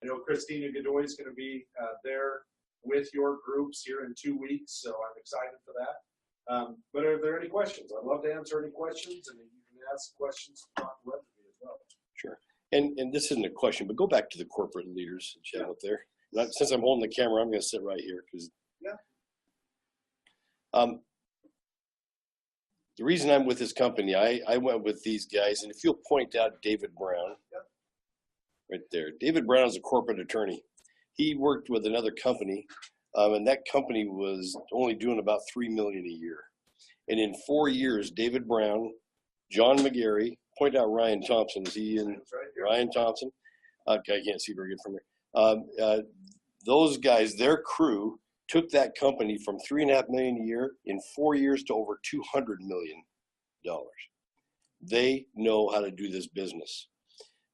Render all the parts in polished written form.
I know Christina Godoy is going to be there with your groups here in 2 weeks, so I'm excited for that. But are there any questions? I'd love to answer any questions, and you can ask questions on Weatherby as well. Sure. And this isn't a question, but go back to the corporate leaders and chat up there. Since I'm holding the camera, I'm going to sit right here because the reason I'm with this company, I went with these guys, and if you'll point out David Brown, right there. David Brown is a corporate attorney. He worked with another company, and that company was only doing about $3 million a year. And in 4 years, David Brown, John McGarry, point out Ryan Thompson. Is he in? Ryan Thompson. Okay, I can't see very good from here. Those guys, their crew, took that company from $3.5 million a year in 4 years to over $200 million. They know how to do this business.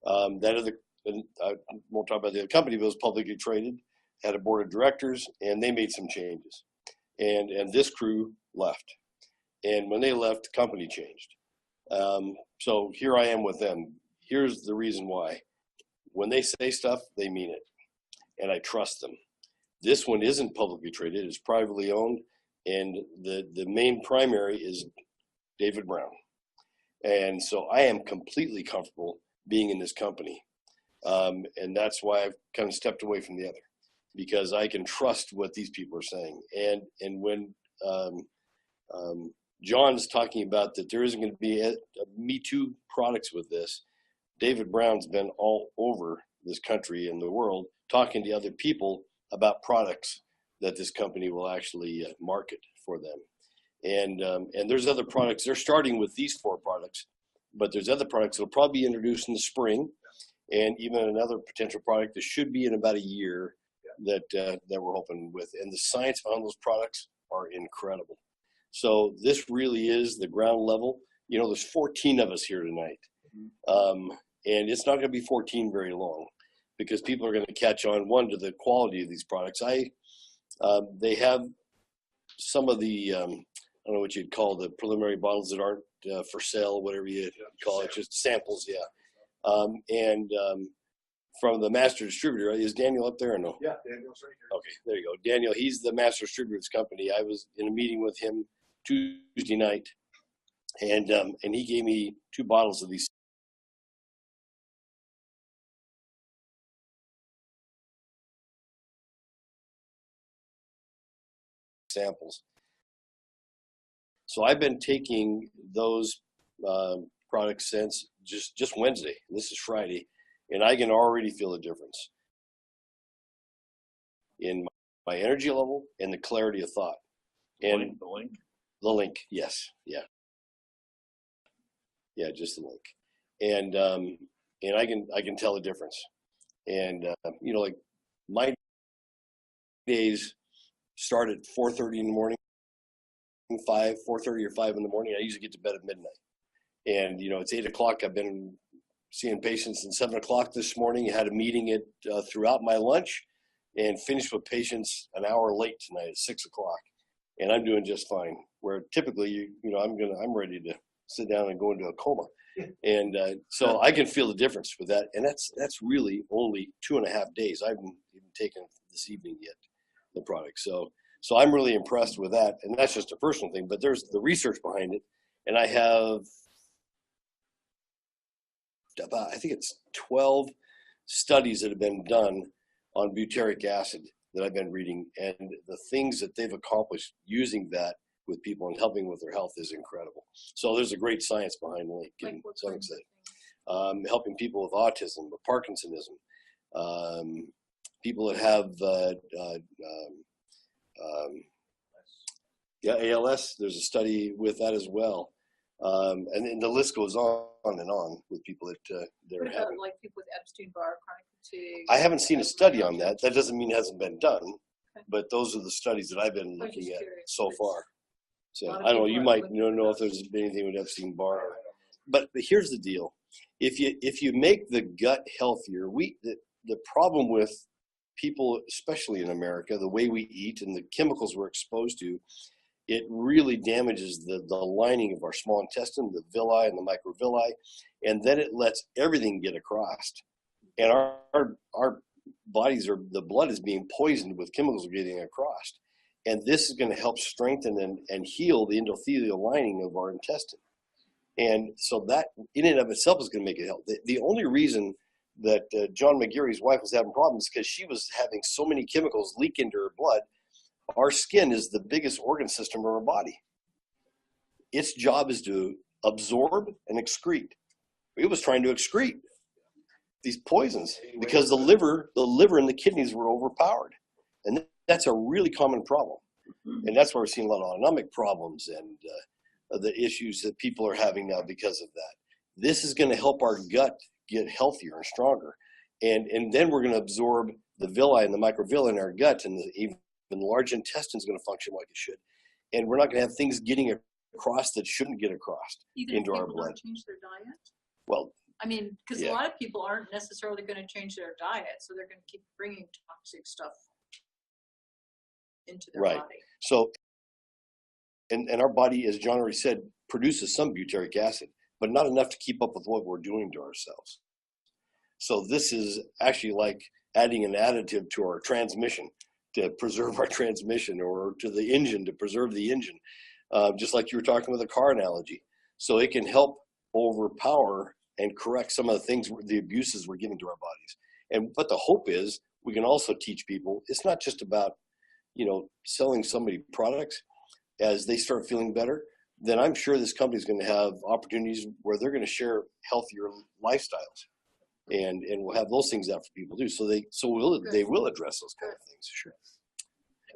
That is I won't talk about the other company, but it was publicly traded, had a board of directors, and they made some changes. And this crew left. And when they left, the company changed. So here I am with them. Here's the reason why. When they say stuff, they mean it. And I trust them. This one isn't publicly traded. It's privately owned. And the main primary is David Brown. And so I am completely comfortable being in this company. And that's why I've kind of stepped away from the other, because I can trust what these people are saying. And when John's talking about that there isn't going to be a Me Too products with this, David Brown's been all over this country and the world talking to other people about products that this company will actually market for them. And there's other products. They're starting with these 4 products, but there's other products that will probably be introduced in the spring, and even another potential product that should be in about a year that we're hoping with. And the science on those products are incredible. So this really is the ground level. You know, there's 14 of us here tonight. And it's not going to be 14 very long, because people are going to catch on, one, to the quality of these products. They have some of the, I don't know what you'd call the preliminary bottles that aren't for sale, whatever you call it, just samples, from the master distributor. Is Daniel up there or no? Yeah, Daniel's right here. Okay, there you go. Daniel, he's the master distributor of this company. I was in a meeting with him Tuesday night, and he gave me 2 bottles of these samples. So I've been taking those products since just Wednesday. This is Friday, and I can already feel a difference in my energy level and the clarity of thought. And the link? The link, yes, yeah, just the link, and I can tell the difference. And you know, like my days start at 4:30 in the morning, 4:30 or 5 in the morning. I usually get to bed at midnight. And, you know, it's 8 o'clock. I've been seeing patients since 7 o'clock this morning. I had a meeting throughout my lunch, and finished with patients an hour late tonight at 6 o'clock. And I'm doing just fine. Where typically, you know, I'm ready to sit down and go into a coma. And so I can feel the difference with that. And that's really only 2.5 days. I haven't even taken this evening yet, the product. So I'm really impressed with that. And that's just a personal thing, but there's the research behind it. And I have about, I think it's 12 studies that have been done on butyric acid that I've been reading, and the things that they've accomplished using that with people and helping with their health is incredible. So there's a great science behind Linq, and so I'm excited. Helping people with autism or Parkinsonism, people that have ALS. There's a study with that as well. And the list goes on and on with people that they're having. Like people with Epstein-Barr, chronic fatigue? I haven't seen a study on that. That doesn't mean it hasn't been done, but those are the studies that I've been looking at so far. So I don't know. You might know if there's anything with Epstein-Barr, but here's the deal: if you make the gut healthier, the problem with people, especially in America, the way we eat and the chemicals we're exposed to, it really damages the lining of our small intestine, the villi and the microvilli, and then it lets everything get across. And our the blood is being poisoned with chemicals getting across. And this is going to help strengthen and heal the endothelial lining of our intestine. And so that in and of itself is going to make it help. The only reason that John McGarry's wife was having problems because she was having so many chemicals leak into her blood. Our skin is the biggest organ system of our body. Its job is to absorb and excrete. It was trying to excrete these poisons because the liver and the kidneys were overpowered. And that's a really common problem. And that's why we're seeing a lot of autonomic problems and the issues that people are having now because of that. This is going to help our gut get healthier and stronger. And then we're going to absorb the villi and the microvilli in our gut, and even the large intestine is going to function like it should. And we're not going to have things getting across that shouldn't get across into our blood. Don't change their diet? Well, I mean, because a lot of people aren't necessarily going to change their diet, so they're going to keep bringing toxic stuff into their body. So, and our body, as John already said, produces some butyric acid, but not enough to keep up with what we're doing to ourselves. So this is actually like adding an additive to our transmission to preserve our transmission, or to the engine to preserve the engine, just like you were talking with a car analogy. So it can help overpower and correct some of the things, the abuses we're giving to our bodies. But the hope is we can also teach people, it's not just about, selling somebody products. As they start feeling better, then I'm sure this company is going to have opportunities where they're going to share healthier lifestyles, and we'll have those things out for people too. So they will address those kind of things. Sure.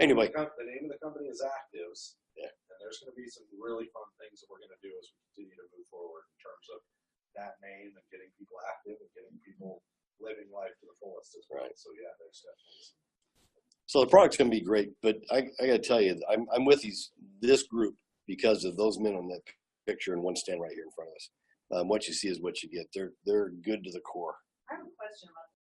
Anyway, the name of the company is Activz. Yeah. And there's going to be some really fun things that we're going to do as we continue to move forward in terms of that name and getting people active and getting people living life to the fullest as well. Right. So yeah, there's definitely some. So the product's going to be great, but I got to tell you, I'm with this group because of those men on that picture and one stand right here in front of us. What you see is what you get. They're good to the core. I have a question about